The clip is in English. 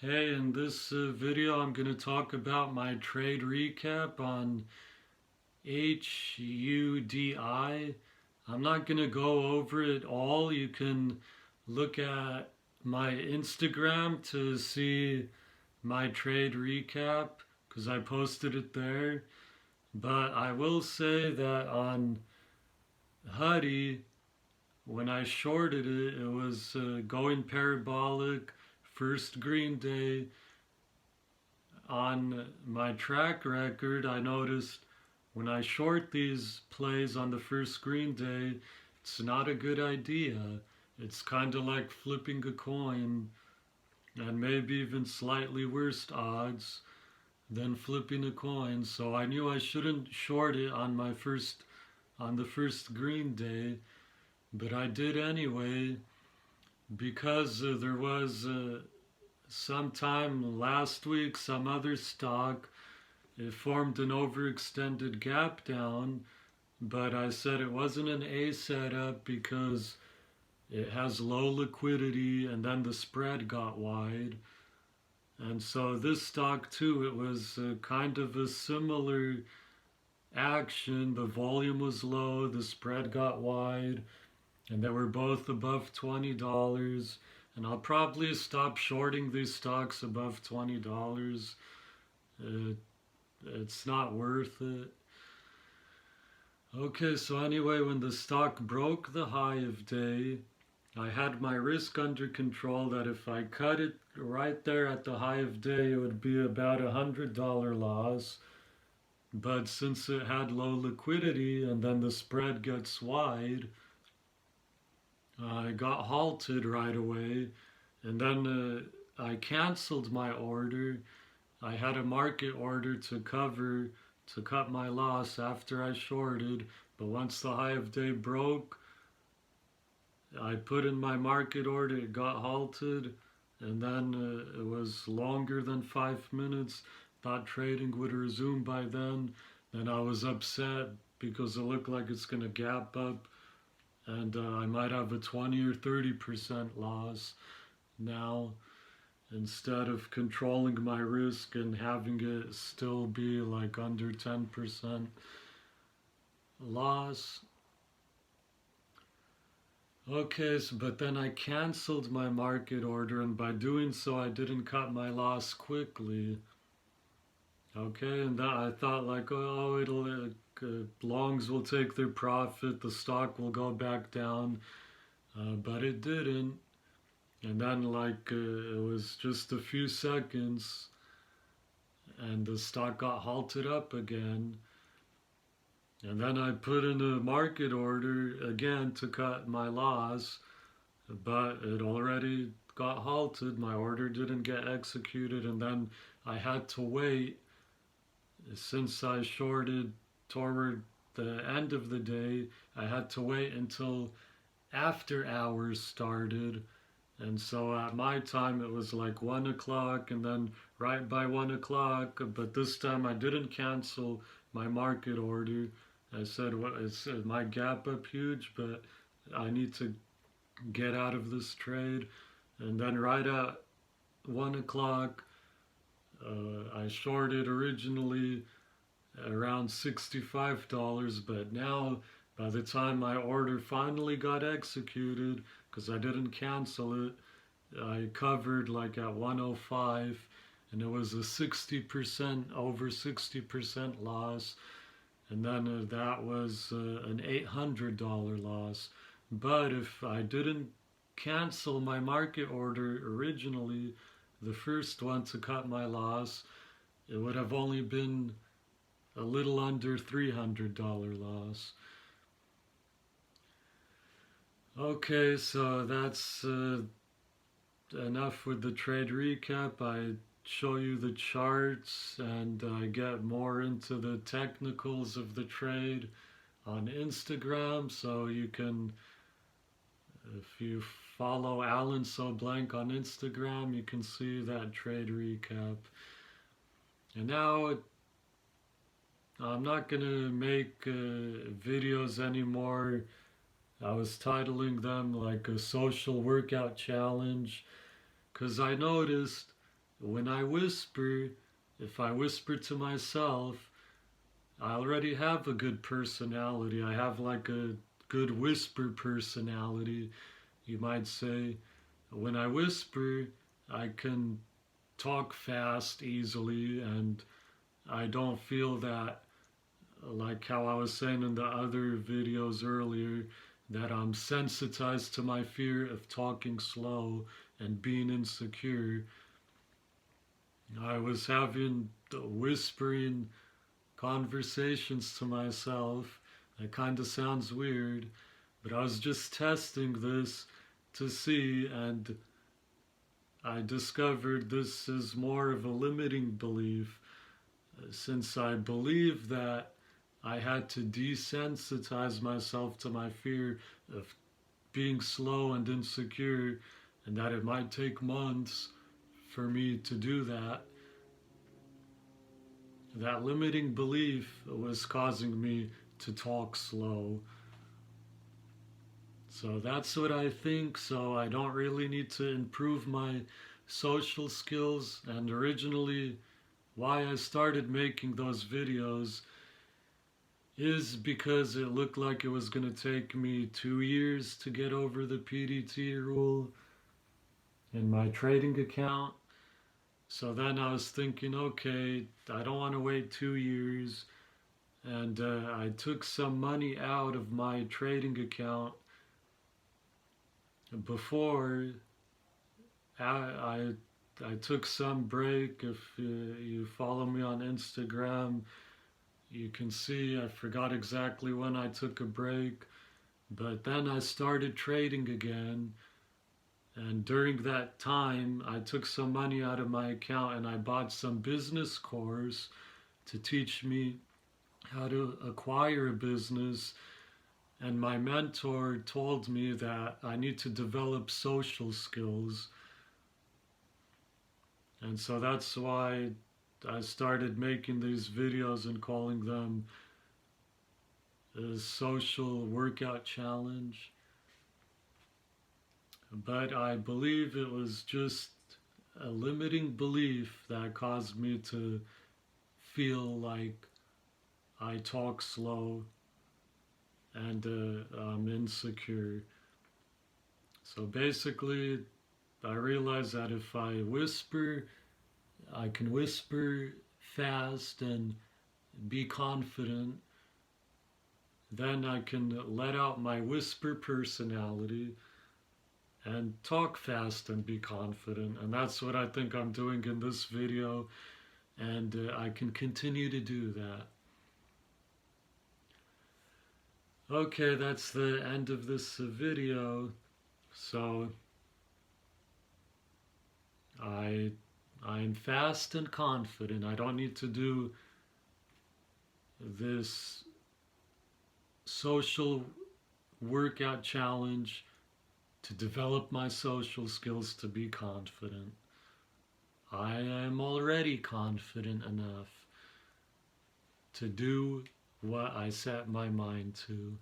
Hey, in this video I'm going to talk about my trade recap on HUDI. I'm not going to go over it all. You can look at my Instagram to see my trade recap because I posted it there. But I will say that on Hudi, when I shorted it, it was going parabolic, first green day. On my track record, I noticed when I short these plays on the first green day, it's not a good idea. It's kind of like flipping a coin, and maybe even slightly worse odds than flipping a coin. So I knew I shouldn't short it on the first green day, but I did anyway because there was sometime last week some other stock, it formed an overextended gap down, but I said it wasn't an A setup because it has low liquidity and then the spread got wide. And so this stock too, it was kind of a similar action. The volume was low, the spread got wide, and they were both above $20. And I'll probably stop shorting these stocks above $20. Uh, it's not worth it. Okay, so anyway, when the stock broke the high of day, I had my risk under control that if I cut it right there at the high of day, it would be about $100 loss. But since it had low liquidity and then the spread gets wide, I got halted right away. And then I canceled my order. I had a market order to cut my loss after I shorted, but once the high of day broke, I put in my market order, it got halted, and then it was longer than 5 minutes. Thought trading would resume by then. Then I was upset because it looked like it's going to gap up, and I might have a 20 or 30% loss now, instead of controlling my risk and having it still be like under 10% loss. Okay, so, but then I canceled my market order, and by doing so, I didn't cut my loss quickly. Okay, and that I thought like, oh, it'll longs will take their profit, the stock will go back down, but it didn't. And then like it was just a few seconds, and the stock got halted up again. And then I put in a market order again to cut my loss, but it already got halted. My order didn't get executed, and then I had to wait. Since I shorted toward the end of the day, I had to wait until after hours started. And so at my time it was like 1 o'clock, and then right by 1 o'clock, but this time I didn't cancel my market order. I said, "What is my gap up huge? But I need to get out of this trade." And then right at 1 o'clock, I shorted originally around $65, but now by the time my order finally got executed, because I didn't cancel it, I covered like at 105, and it was a 60%, over 60% loss. And then that was an $800 loss. But if I didn't cancel my market order originally, the first one to cut my loss, it would have only been a little under $300 loss. Okay, so that's enough with the trade recap. I show you the charts and I get more into the technicals of the trade on Instagram. So you can, if you follow Alan So Blank on Instagram, you can see that trade recap. And now I'm not gonna make videos anymore. I was titling them like a social workout challenge because I noticed when I whisper, if I whisper to myself, I already have a good personality. I have like a good whisper personality, you might say. When I whisper, I can talk fast easily, and I don't feel that, like how I was saying in the other videos earlier, that I'm sensitized to my fear of talking slow and being insecure. I was having the whispering conversations to myself. That kind of sounds weird, but I was just testing this to see, and I discovered this is more of a limiting belief, since I believe that I had to desensitize myself to my fear of being slow and insecure, and that it might take months for me to do that. That limiting belief was causing me to talk slow. So that's what I think. So I don't really need to improve my social skills. And originally, why I started making those videos is because it looked like it was going to take me 2 years to get over the PDT rule in my trading account. So then I was thinking, okay, I don't want to wait 2 years. And I took some money out of my trading account before I took some break. If you follow me on Instagram, you can see I forgot exactly when I took a break, but then I started trading again. And during that time, I took some money out of my account and I bought some business course to teach me how to acquire a business. And my mentor told me that I need to develop social skills. And so that's why I started making these videos and calling them a social workout challenge. But I believe it was just a limiting belief that caused me to feel like I talk slow and I'm insecure. So basically, I realized that if I whisper, I can whisper fast and be confident. Then I can let out my whisper personality and talk fast and be confident. And that's what I think I'm doing in this video. And I can continue to do that. Okay, that's the end of this video. So I'm fast and confident. I don't need to do this social workout challenge to develop my social skills to be confident. I am already confident enough to do what I set my mind to.